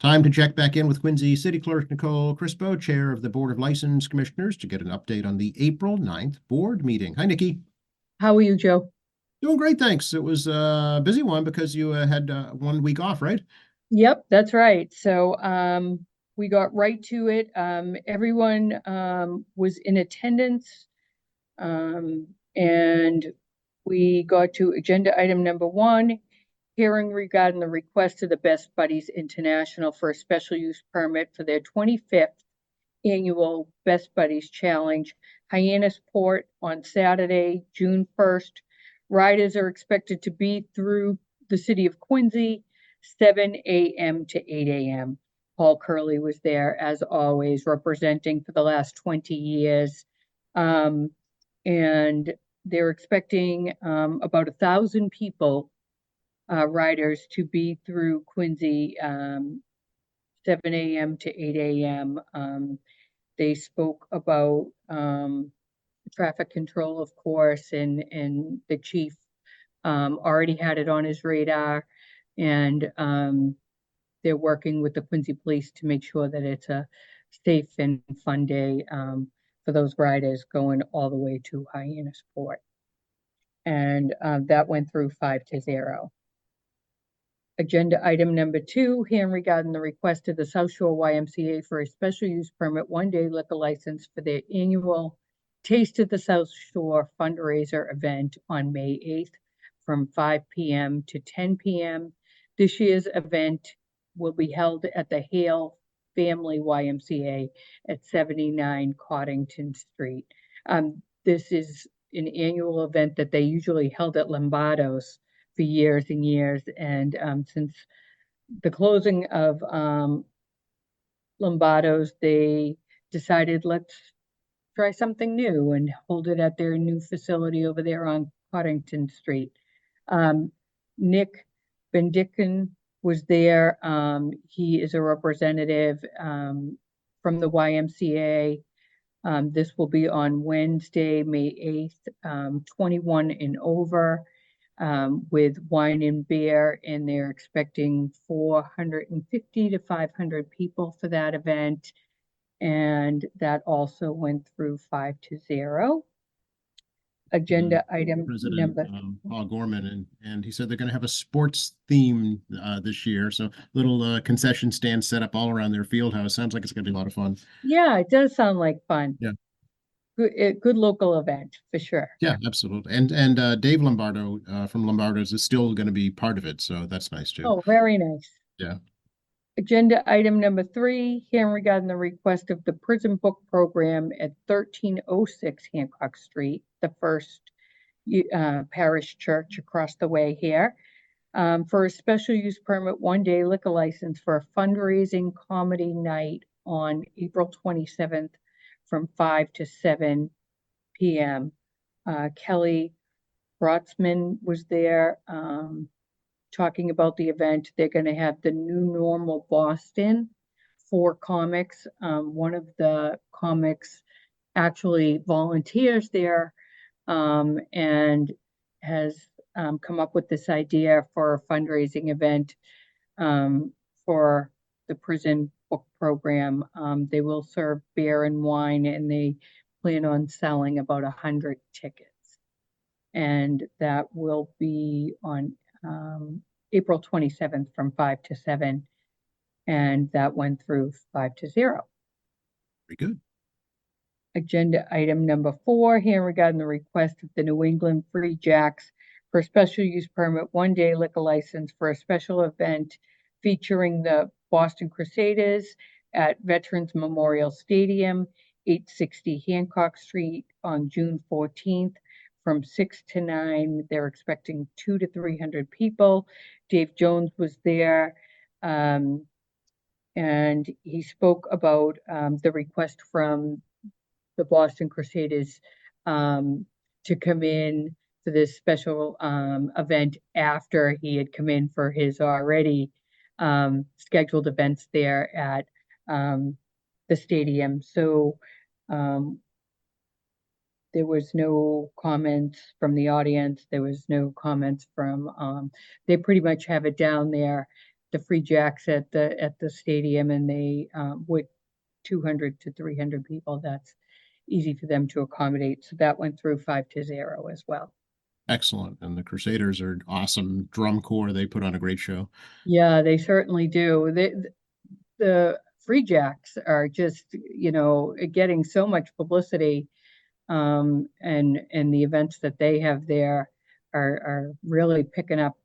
Time to check back in with Quincy City Clerk Nicole Crispo, Chair of the Board of License Commissioners, to get an update on the April 9th board meeting. Hi, Nikki. How are you, Joe? Doing great, thanks. It was a busy one because you had 1 week off, right? Yep, that's right. So we got right to it. Everyone was in attendance. And we got to agenda item number 1, hearing regarding the request of the Best Buddies International for a special use permit for their 25th annual Best Buddies Challenge, Hyannisport, on Saturday, June 1st. Riders are expected to be through the city of Quincy, 7 a.m. to 8 a.m. Paul Curley was there, as always, representing for the last 20 years. And they're expecting about 1,000 people, riders, to be through Quincy, 7 a.m. to 8 a.m. They spoke about traffic control, of course, and the chief already had it on his radar, and they're working with the Quincy Police to make sure that it's a safe and fun day for those riders going all the way to Hyannisport. And that went through 5-0. Agenda item number 2, hearing regarding the request of the South Shore YMCA for a special use permit 1-day liquor license for their annual Taste of the South Shore fundraiser event on May 8th from 5 p.m. to 10 p.m. This year's event will be held at the Hale Family YMCA at 79 Coddington Street. This is an annual event that they usually held at Lombardo's for years and years. And since the closing of Lombardo's, they decided, let's try something new and hold it at their new facility over there on Coddington Street. Nick Bendicken was there. He is a representative from the YMCA. This will be on Wednesday, May 8th, 21 and over, with wine and beer, and they're expecting 450 to 500 people for that event. And that also went through 5-0. Agenda item President number. Paul Gorman, and he said they're going to have a sports theme this year. So little concession stands set up all around their field house. Sounds like it's going to be a lot of fun. Yeah, it does sound like fun. Yeah. Good local event for sure. Yeah, absolutely. And Dave Lombardo from Lombardo's is still going to be part of it, so that's nice too. Oh, very nice. Yeah. Agenda item number 3, hearing regarding the request of the prison book program at 1306 Hancock Street, the First Parish Church across the way here, for a special use permit 1-day liquor license for a fundraising comedy night on April 27th from 5 to 7 p.m. Kelly Brotzman was there talking about the event. They're going to have the New Normal Boston for comics. One of the comics actually volunteers there and has come up with this idea for a fundraising event for the prison book program. They will serve beer and wine, and they plan on selling about 100 tickets. And that will be on April 27th from 5 to 7. And that went through 5-0. Very good. Agenda item number 4, hearing regarding the request of the New England Free Jacks for a special use permit 1-day liquor license for a special event featuring the Boston Crusaders at Veterans Memorial Stadium, 860 Hancock Street on June 14th from 6 to 9. They're expecting 200 to 300 people. Dave Jones was there. And he spoke about the request from the Boston Crusaders to come in for this special event after he had come in for his already scheduled events there at the stadium. So there was no comments from the audience. There was no comments from, they pretty much have it down there the Free Jacks at the stadium, and they, with 200 to 300 people, that's easy for them to accommodate. So that went through 5-0 as well. Excellent. And the Crusaders are awesome drum corps. They put on a great show. Yeah, they certainly do. The Free Jacks are just, getting so much publicity, and the events that they have there are really picking up,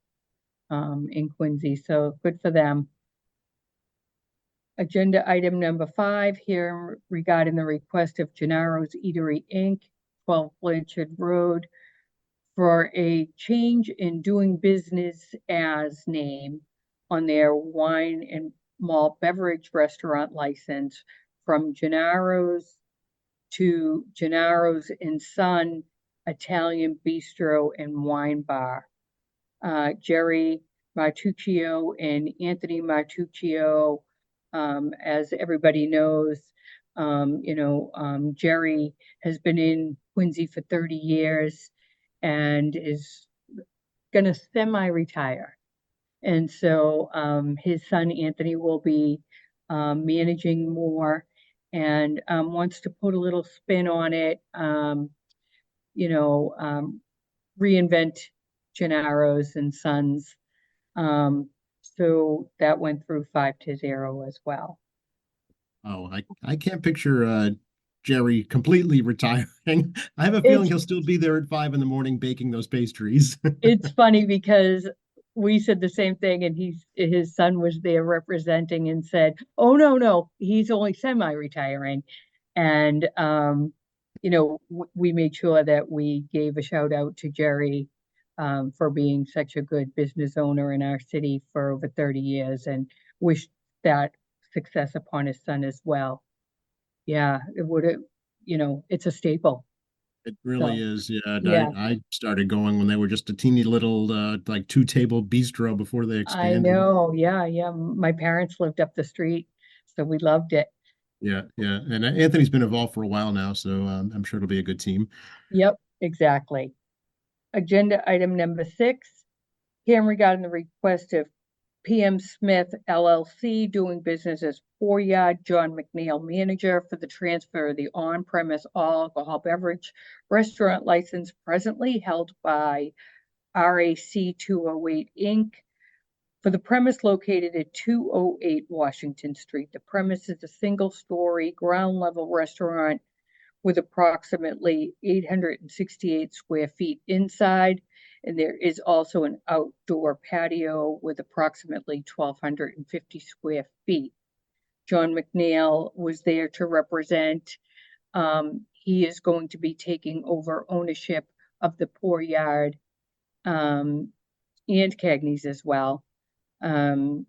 in Quincy. So good for them. Agenda item number 5 here regarding the request of Gennaro's Eatery Inc., 12 Blanchard Road, for a change in doing business as name on their wine and malt beverage restaurant license from Gennaro's to Gennaro's and Son Italian Bistro and Wine Bar. Jerry Martuccio and Anthony Martuccio, as everybody knows, Jerry has been in Quincy for 30 years and is going to semi-retire. And so his son Anthony will be managing more, and wants to put a little spin on it, reinvent Gennaro's and Sons. So that went through 5-0 as well. Oh, I can't picture Jerry completely retiring. I have a feeling he'll still be there at 5 in the morning baking those pastries. It's funny because we said the same thing, and his son was there representing and said, "Oh no, he's only semi-retiring." And we made sure that we gave a shout out to Jerry, for being such a good business owner in our city for over 30 years, and wished that success upon his son as well. Yeah, it would have, it's a staple. It really So, is. Yeah. yeah, I started going when they were just a teeny little like 2-table bistro before they I expanded. know. Yeah. My parents lived up the street, so we loved it. Yeah, yeah. And Anthony's been involved for a while now, so I'm sure it'll be a good team. Yep, exactly. Agenda item number 6, hearing regarding the request of PM Smith LLC doing business as 4Yard John McNeil manager for the transfer of the on-premise all alcohol beverage restaurant license presently held by RAC 208 Inc. for the premise located at 208 Washington Street. The premise is a single-story ground level restaurant with approximately 868 square feet inside, and there is also an outdoor patio with approximately 1,250 square feet. John McNeil was there to represent. He is going to be taking over ownership of the Poor Yard, and Cagney's as well. And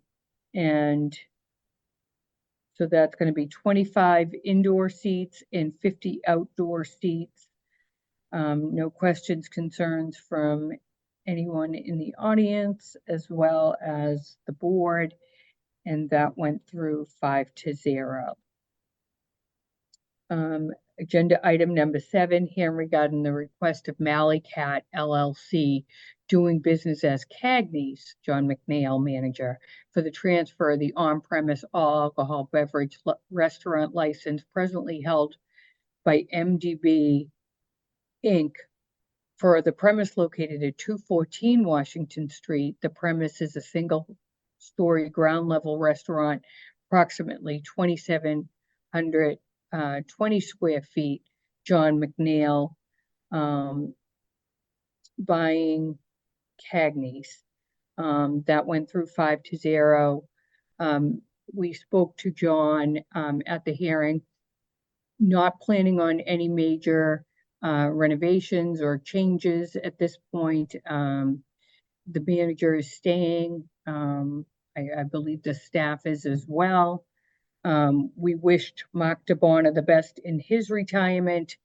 so that's going to be 25 indoor seats and 50 outdoor seats. No questions, concerns from anyone in the audience as well as the board. And that went through 5-0. Agenda item number 7, hearing regarding the request of Malley Cat LLC doing business as Cagney's, John McNeil manager, for the transfer of the on-premise all alcohol beverage restaurant license presently held by MDB Inc. for the premise located at 214 Washington Street. The premise is a single-story ground level restaurant, approximately 2,720 square feet. John McNeil, buying Cagney's. That went through 5-0. We spoke to John at the hearing, not planning on any major renovations or changes at this point. The manager is staying. I believe the staff is as well. We wished Mark DeBona the best in his retirement.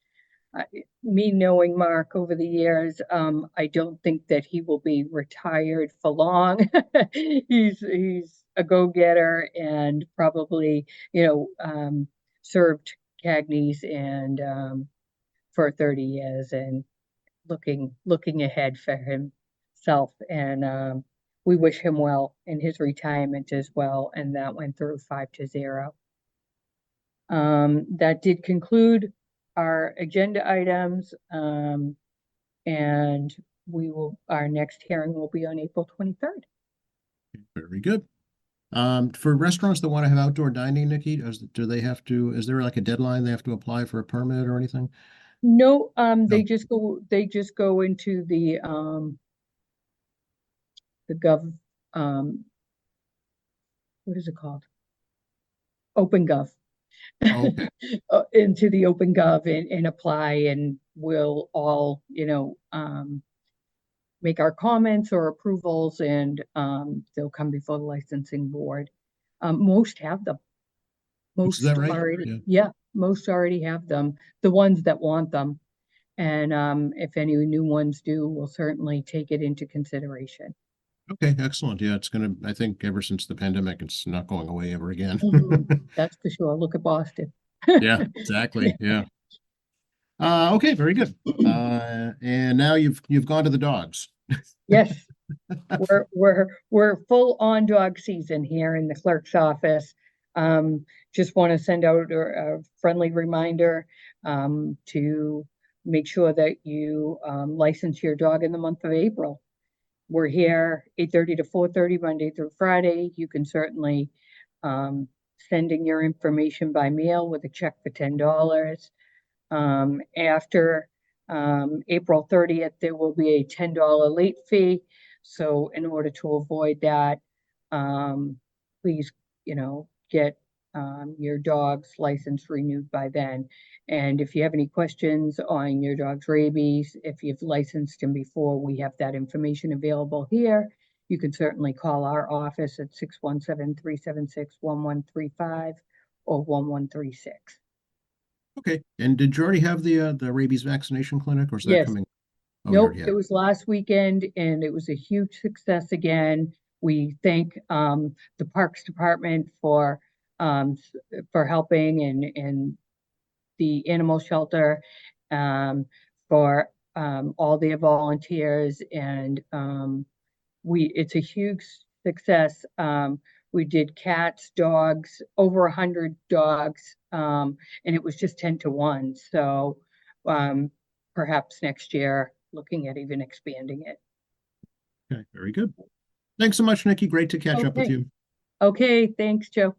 Me knowing Mark over the years, I don't think that he will be retired for long. He's a go-getter and probably, served Cagney's and for 30 years and looking ahead for himself. And we wish him well in his retirement as well, and that went through 5-0. That did conclude our agenda items, and our next hearing will be on April 23rd. Very good. For restaurants that want to have outdoor dining, Nikki, do they have to, is there like a deadline they have to apply for a permit or anything? No, No. they just go into the gov, what is it called? OpenGov. Okay. Into the OpenGov and apply, and we'll all, make our comments or approvals, and they'll come before the licensing board. Most have them. Is that right? Yeah, most already have them, the ones that want them. And if any new ones do, we'll certainly take it into consideration. Okay, excellent. Yeah, I think ever since the pandemic, it's not going away ever again. That's for sure. Look at Boston. Yeah, exactly. Yeah. Okay, very good. And now you've gone to the dogs. Yes, we're full on dog season here in the clerk's office. Just want to send out a friendly reminder to make sure that you license your dog in the month of April. We're here 8:30 to 4:30 Monday through Friday. You can certainly send in your information by mail with a check for $10. After April 30th, there will be a $10 late fee. So in order to avoid that, please, get your dog's license renewed by then. And if you have any questions on your dog's rabies, if you've licensed him before, we have that information available here. You can certainly call our office at 617-376-1135 or 1136. Okay. And did you already have the rabies vaccination clinic, or is that Yes. coming? Oh, Nope, you it already was last weekend and it was a huge success again. We thank the Parks Department for helping, and the animal shelter for all their volunteers, and it's a huge success. We did cats, dogs, over 100 dogs, and it was just 10-1. So perhaps next year, looking at even expanding it. Okay, very good. Thanks so much, Nikki. Great to catch up with Okay. you. Okay, thanks, Joe.